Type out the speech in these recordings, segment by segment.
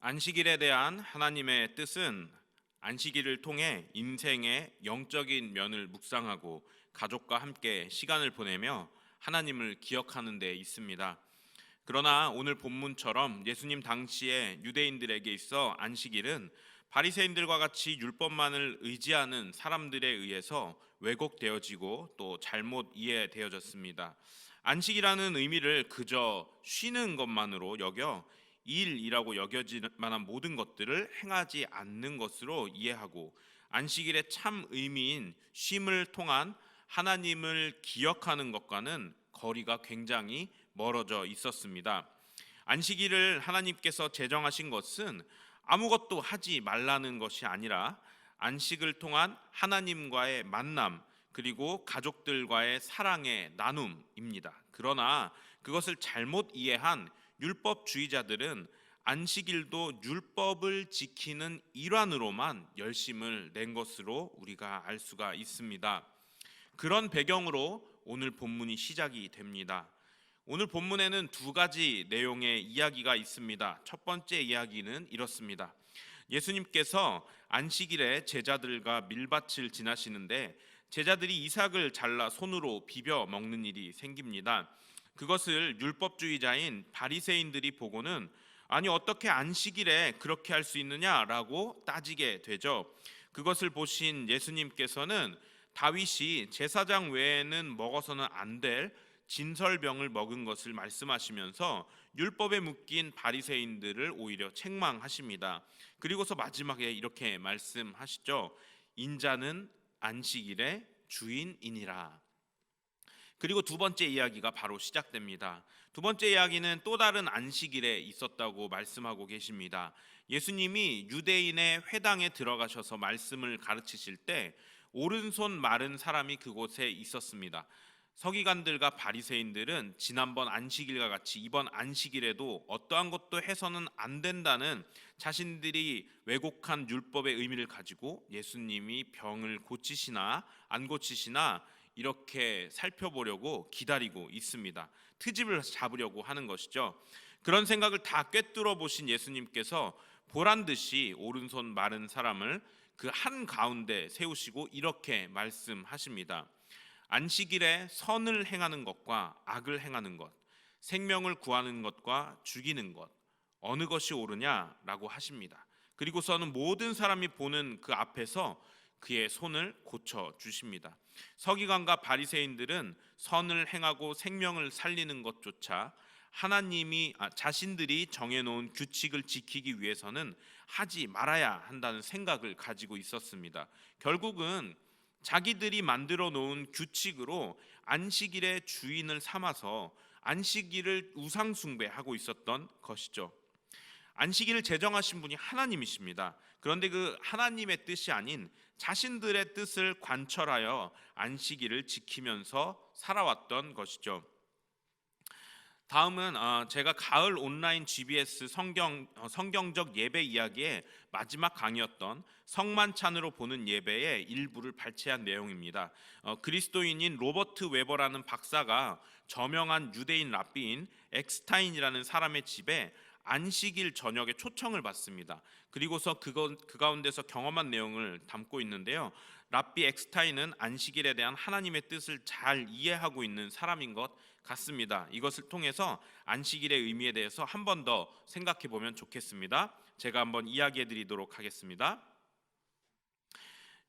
안식일에 대한 하나님의 뜻은 안식일을 통해 인생의 영적인 면을 묵상하고 가족과 함께 시간을 보내며 하나님을 기억하는 데 있습니다. 그러나 오늘 본문처럼 예수님 당시에 유대인들에게 있어 안식일은 바리새인들과 같이 율법만을 의지하는 사람들에 의해서 왜곡되어지고 또 잘못 이해되어졌습니다. 안식이라는 의미를 그저 쉬는 것만으로 여겨 일이라고 여겨질 만한 모든 것들을 행하지 않는 것으로 이해하고, 안식일의 참 의미인 쉼을 통한 하나님을 기억하는 것과는 거리가 굉장히 멀어져 있었습니다. 안식일을 하나님께서 제정하신 것은 아무것도 하지 말라는 것이 아니라 안식을 통한 하나님과의 만남, 그리고 가족들과의 사랑의 나눔입니다. 그러나 그것을 잘못 이해한 율법주의자들은 안식일도 율법을 지키는 일환으로만 열심을 낸 것으로 우리가 알 수가 있습니다. 그런 배경으로 오늘 본문이 시작이 됩니다. 오늘 본문에는 두 가지 내용의 이야기가 있습니다. 첫 번째 이야기는 이렇습니다. 예수님께서 안식일에 제자들과 밀밭을 지나시는데 제자들이 이삭을 잘라 손으로 비벼 먹는 일이 생깁니다. 그것을 율법주의자인 바리새인들이 보고는 아니 어떻게 안식일에 그렇게 할 수 있느냐라고 따지게 되죠. 그것을 보신 예수님께서는 다윗이 제사장 외에는 먹어서는 안 될 진설병을 먹은 것을 말씀하시면서 율법에 묶인 바리새인들을 오히려 책망하십니다. 그리고서 마지막에 이렇게 말씀하시죠. 인자는 안식일의 주인이니라. 그리고 두 번째 이야기가 바로 시작됩니다. 두 번째 이야기는 또 다른 안식일에 있었다고 말씀하고 계십니다. 예수님이 유대인의 회당에 들어가셔서 말씀을 가르치실 때 오른손 마른 사람이 그곳에 있었습니다. 서기관들과 바리새인들은 지난번 안식일과 같이 이번 안식일에도 어떠한 것도 해서는 안 된다는 자신들이 왜곡한 율법의 의미를 가지고 예수님이 병을 고치시나 안 고치시나 이렇게 살펴보려고 기다리고 있습니다. 트집을 잡으려고 하는 것이죠. 그런 생각을 다 꿰뚫어 보신 예수님께서 보란 듯이 오른손 마른 사람을 그 한 가운데 세우시고 이렇게 말씀하십니다. 안식일에 선을 행하는 것과 악을 행하는 것, 생명을 구하는 것과 죽이는 것, 어느 것이 옳으냐라고 하십니다. 그리고서는 모든 사람이 보는 그 앞에서 그의 손을 고쳐 주십니다. 서기관과 바리새인들은 선을 행하고 생명을 살리는 것조차 하나님이 자신들이 정해놓은 규칙을 지키기 위해서는 하지 말아야 한다는 생각을 가지고 있었습니다. 결국은 자기들이 만들어 놓은 규칙으로 안식일의 주인을 삼아서 안식일을 우상 숭배하고 있었던 것이죠. 안식일을 제정하신 분이 하나님이십니다. 그런데 그 하나님의 뜻이 아닌 자신들의 뜻을 관철하여 안식일을 지키면서 살아왔던 것이죠. 다음은 제가 가을 온라인 GBS 성경적 예배 이야기의 마지막 강의였던 성만찬으로 보는 예배의 일부를 발췌한 내용입니다. 그리스도인인 로버트 웨버라는 박사가 저명한 유대인 랍비인 엑스타인이라는 사람의 집에 안식일 저녁에 초청을 받습니다. 그리고서 그 가운데서 경험한 내용을 담고 있는데요. 랍비 엑스타인은 안식일에 대한 하나님의 뜻을 잘 이해하고 있는 사람인 것 같습니다. 이것을 통해서 안식일의 의미에 대해서 한 번 더 생각해 보면 좋겠습니다. 제가 한번 이야기해 드리도록 하겠습니다.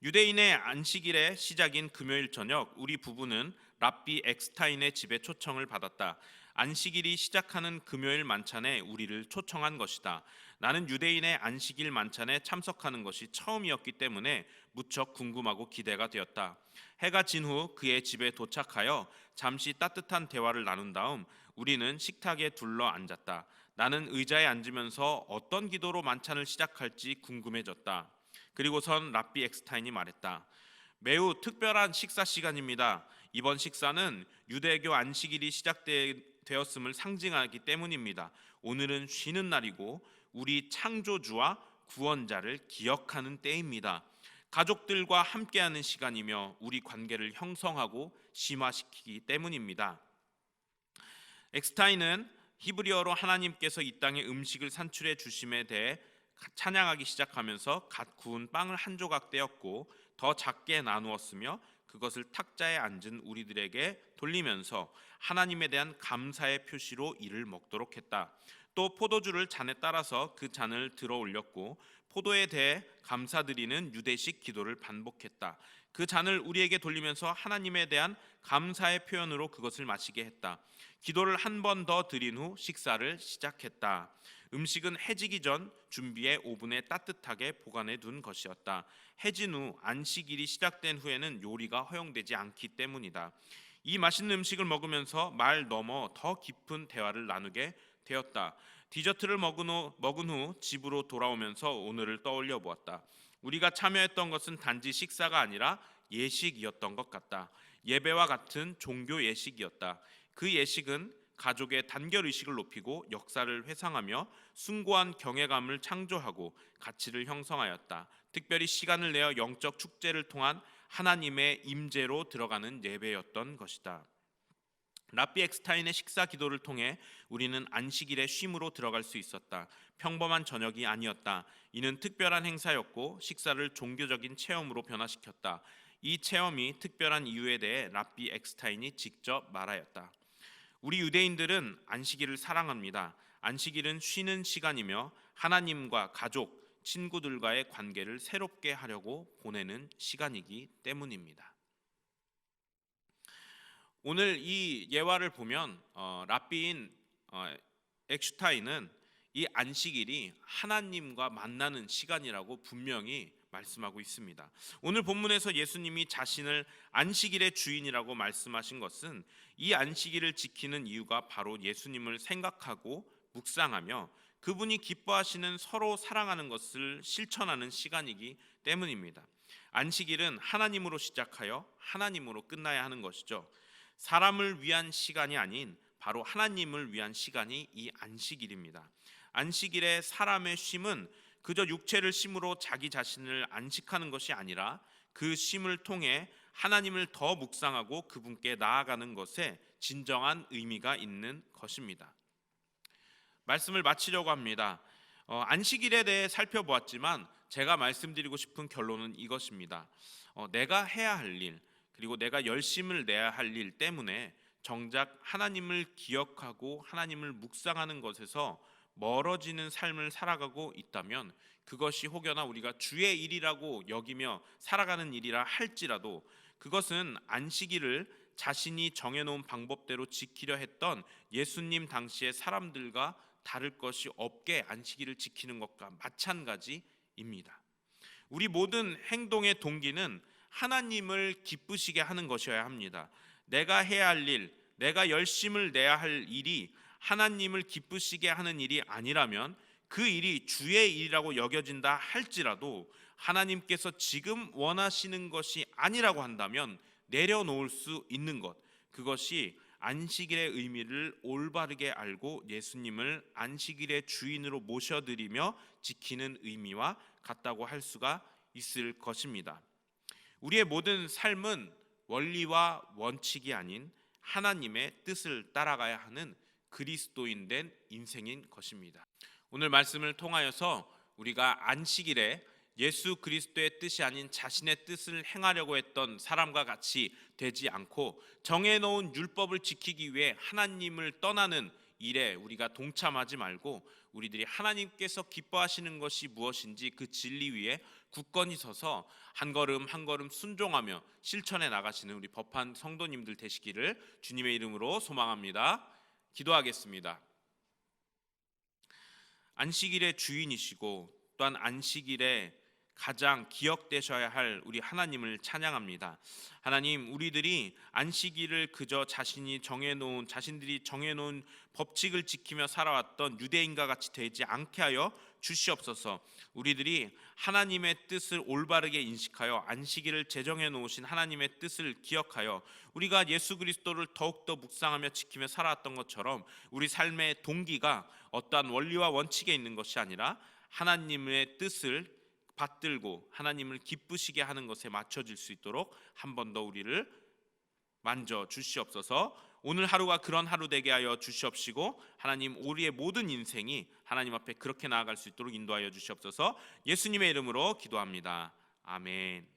유대인의 안식일의 시작인 금요일 저녁, 우리 부부는 랍비 엑스타인의 집에 초청을 받았다. 안식일이 시작하는 금요일 만찬에 우리를 초청한 것이다. 나는 유대인의 안식일 만찬에 참석하는 것이 처음이었기 때문에 무척 궁금하고 기대가 되었다. 해가 진 후 그의 집에 도착하여 잠시 따뜻한 대화를 나눈 다음 우리는 식탁에 둘러 앉았다. 나는 의자에 앉으면서 어떤 기도로 만찬을 시작할지 궁금해졌다. 그리고선 랍비 엑스타인이 말했다. 매우 특별한 식사 시간입니다. 이번 식사는 유대교 안식일이 시작되었음을 상징하기 때문입니다. 오늘은 쉬는 날이고 우리 창조주와 구원자를 기억하는 때입니다. 가족들과 함께하는 시간이며 우리 관계를 형성하고 심화시키기 때문입니다. 엑스타인은 히브리어로 하나님께서 이 땅에 음식을 산출해 주심에 대해 찬양하기 시작하면서 갓 구운 빵을 한 조각 떼었고 더 작게 나누었으며 그것을 탁자에 앉은 우리들에게 돌리면서 하나님에 대한 감사의 표시로 이를 먹도록 했다. 또 포도주를 잔에 따라서 그 잔을 들어 올렸고 포도에 대해 감사드리는 유대식 기도를 반복했다. 그 잔을 우리에게 돌리면서 하나님에 대한 감사의 표현으로 그것을 마시게 했다. 기도를 한 번 더 드린 후 식사를 시작했다. 음식은 해지기 전 준비해 오븐에 따뜻하게 보관해 둔 것이었다. 해진 후 안식일이 시작된 후에는 요리가 허용되지 않기 때문이다. 이 맛있는 음식을 먹으면서 말 넘어 더 깊은 대화를 나누게 되었다. 디저트를 먹은 후 집으로 돌아오면서 오늘을 떠올려 보았다. 우리가 참여했던 것은 단지 식사가 아니라 예식이었던 것 같다. 예배와 같은 종교 예식이었다. 그 예식은 가족의 단결 의식을 높이고 역사를 회상하며 숭고한 경외감을 창조하고 가치를 형성하였다. 특별히 시간을 내어 영적 축제를 통한 하나님의 임재로 들어가는 예배였던 것이다. 랍비 엑스타인의 식사 기도를 통해 우리는 안식일의 쉼으로 들어갈 수 있었다. 평범한 저녁이 아니었다. 이는 특별한 행사였고 식사를 종교적인 체험으로 변화시켰다. 이 체험이 특별한 이유에 대해 랍비 엑스타인이 직접 말하였다. 우리 유대인들은 안식일을 사랑합니다. 안식일은 쉬는 시간이며 하나님과 가족, 친구들과의 관계를 새롭게 하려고 보내는 시간이기 때문입니다. 오늘 이 예화를 보면 랍비인 엑슈타인은 이 안식일이 하나님과 만나는 시간이라고 분명히 말씀하고 있습니다. 오늘 본문에서 예수님이 자신을 안식일의 주인이라고 말씀하신 것은 이 안식일을 지키는 이유가 바로 예수님을 생각하고 묵상하며 그분이 기뻐하시는 서로 사랑하는 것을 실천하는 시간이기 때문입니다. 안식일은 하나님으로 시작하여 하나님으로 끝나야 하는 것이죠. 사람을 위한 시간이 아닌 바로 하나님을 위한 시간이 이 안식일입니다. 안식일의 사람의 쉼은 그저 육체를 쉼으로 자기 자신을 안식하는 것이 아니라 그 쉼을 통해 하나님을 더 묵상하고 그분께 나아가는 것에 진정한 의미가 있는 것입니다. 말씀을 마치려고 합니다. 안식일에 대해 살펴보았지만 제가 말씀드리고 싶은 결론은 이것입니다. 내가 해야 할 일, 그리고 내가 열심을 내야 할 일 때문에 정작 하나님을 기억하고 하나님을 묵상하는 것에서 멀어지는 삶을 살아가고 있다면 그것이 혹여나 우리가 주의 일이라고 여기며 살아가는 일이라 할지라도 그것은 안식일을 자신이 정해놓은 방법대로 지키려 했던 예수님 당시의 사람들과 다를 것이 없게 안식일을 지키는 것과 마찬가지입니다. 우리 모든 행동의 동기는 하나님을 기쁘시게 하는 것이어야 합니다. 내가 해야 할 일, 내가 열심을 내야 할 일이 하나님을 기쁘시게 하는 일이 아니라면 그 일이 주의 일이라고 여겨진다 할지라도 하나님께서 지금 원하시는 것이 아니라고 한다면 내려놓을 수 있는 것, 그것이 안식일의 의미를 올바르게 알고 예수님을 안식일의 주인으로 모셔드리며 지키는 의미와 같다고 할 수가 있을 것입니다. 우리의 모든 삶은 원리와 원칙이 아닌 하나님의 뜻을 따라가야 하는 그리스도인 된 인생인 것입니다. 오늘 말씀을 통하여서 우리가 안식일에 예수 그리스도의 뜻이 아닌 자신의 뜻을 행하려고 했던 사람과 같이 되지 않고 정해놓은 율법을 지키기 위해 하나님을 떠나는 일에 우리가 동참하지 말고 우리들이 하나님께서 기뻐하시는 것이 무엇인지 그 진리 위에 굳건히 서서 한 걸음 한 걸음 순종하며 실천해 나가시는 우리 법한 성도님들 되시기를 주님의 이름으로 소망합니다. 기도하겠습니다. 안식일의 주인이시고 또한 안식일에 가장 기억되셔야 할 우리 하나님을 찬양합니다. 하나님, 우리들이 안식일을 그저 자신들이 정해놓은 법칙을 지키며 살아왔던 유대인과 같이 되지 않게 하여 주시옵소서. 우리들이 하나님의 뜻을 올바르게 인식하여 안식일을 제정해 놓으신 하나님의 뜻을 기억하여 우리가 예수 그리스도를 더욱더 묵상하며 지키며 살아왔던 것처럼 우리 삶의 동기가 어떠한 원리와 원칙에 있는 것이 아니라 하나님의 뜻을 받들고 하나님을 기쁘시게 하는 것에 맞춰질 수 있도록 한 번 더 우리를 만져 주시옵소서. 오늘 하루가 그런 하루 되게 하여 주시옵시고 하나님 우리의 모든 인생이 하나님 앞에 그렇게 나아갈 수 있도록 인도하여 주시옵소서. 예수님의 이름으로 기도합니다. 아멘.